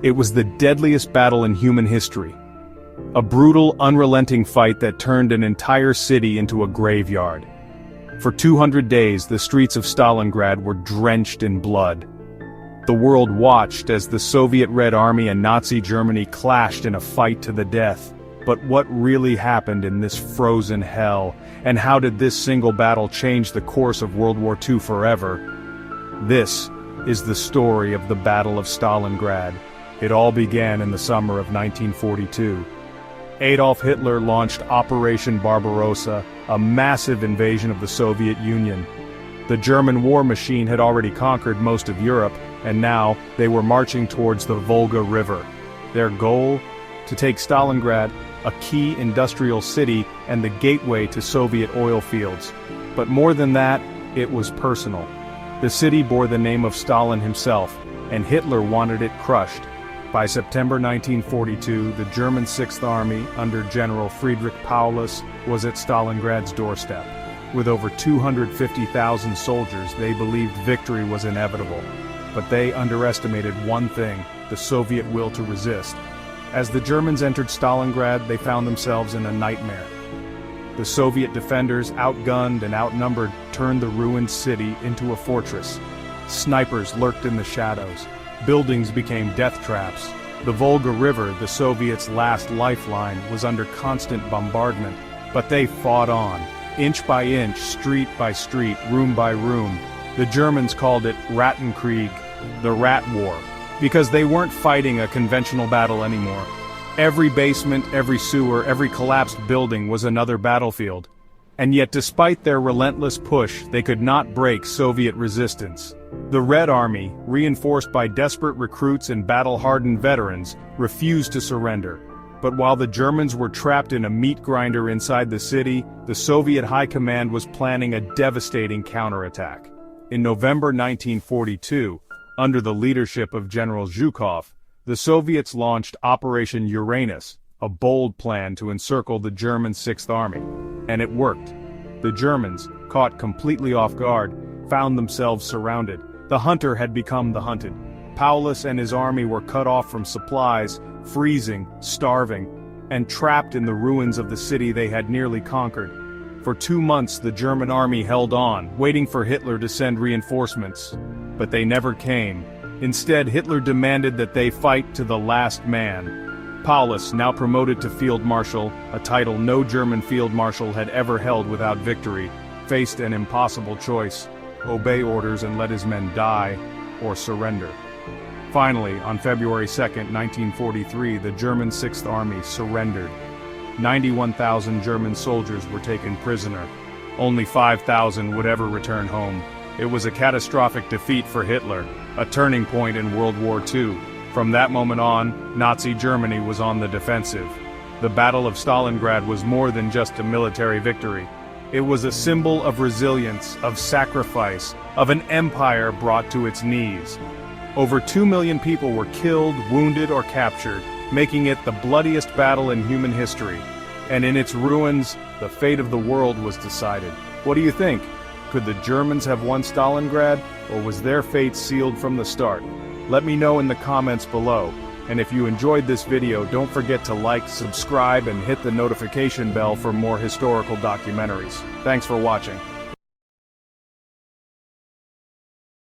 It was the deadliest battle in human history. A brutal, unrelenting fight that turned an entire city into a graveyard. For 200 days, the streets of Stalingrad were drenched in blood. The world watched as the Soviet Red Army and Nazi Germany clashed in a fight to the death. But what really happened in this frozen hell, and how did this single battle change the course of World War II forever? This is the story of the Battle of Stalingrad. It all began in the summer of 1942. Adolf Hitler launched Operation Barbarossa, a massive invasion of the Soviet Union. The German war machine had already conquered most of Europe, and now they were marching towards the Volga River. Their goal? To take Stalingrad, a key industrial city and the gateway to Soviet oil fields. But more than that, it was personal. The city bore the name of Stalin himself, and Hitler wanted it crushed. By September 1942, the German Sixth Army, under General Friedrich Paulus, was at Stalingrad's doorstep. With over 250,000 soldiers, they believed victory was inevitable. But they underestimated one thing: the Soviet will to resist. As the Germans entered Stalingrad, they found themselves in a nightmare. The Soviet defenders, outgunned and outnumbered, turned the ruined city into a fortress. Snipers lurked in the shadows. Buildings became death traps. The Volga River, the Soviets' last lifeline, was under constant bombardment. But they fought on, inch by inch, street by street, room by room. The Germans called it Rattenkrieg, the Rat War, because they weren't fighting a conventional battle anymore. Every basement, every sewer, every collapsed building was another battlefield. And yet, despite their relentless push, they could not break Soviet resistance. The Red Army, reinforced by desperate recruits and battle-hardened veterans, refused to surrender. But while the Germans were trapped in a meat grinder inside the city, the Soviet High Command was planning a devastating counterattack. In November 1942, under the leadership of General Zhukov, the Soviets launched Operation Uranus, a bold plan to encircle the German Sixth Army. And it worked. The Germans, caught completely off guard, found themselves surrounded. The hunter had become the hunted. Paulus and his army were cut off from supplies, freezing, starving, and trapped in the ruins of the city they had nearly conquered. For 2 months the German army held on, waiting for Hitler to send reinforcements. But they never came. Instead, Hitler demanded that they fight to the last man. Paulus, now promoted to Field Marshal, a title no German Field Marshal had ever held without victory, faced an impossible choice: obey orders and let his men die, or surrender. Finally, on February 2, 1943, the German Sixth Army surrendered. 91,000 German soldiers were taken prisoner. Only 5,000 would ever return home. It was a catastrophic defeat for Hitler, a turning point in World War II. From that moment on, Nazi Germany was on the defensive. The Battle of Stalingrad was more than just a military victory. It was a symbol of resilience, of sacrifice, of an empire brought to its knees. Over 2 million people were killed, wounded, or captured, making it the bloodiest battle in human history. And in its ruins, the fate of the world was decided. What do you think? Could the Germans have won Stalingrad, or was their fate sealed from the start? Let me know in the comments below. And if you enjoyed this video, don't forget to like, subscribe, and hit the notification bell for more historical documentaries. Thanks for watching.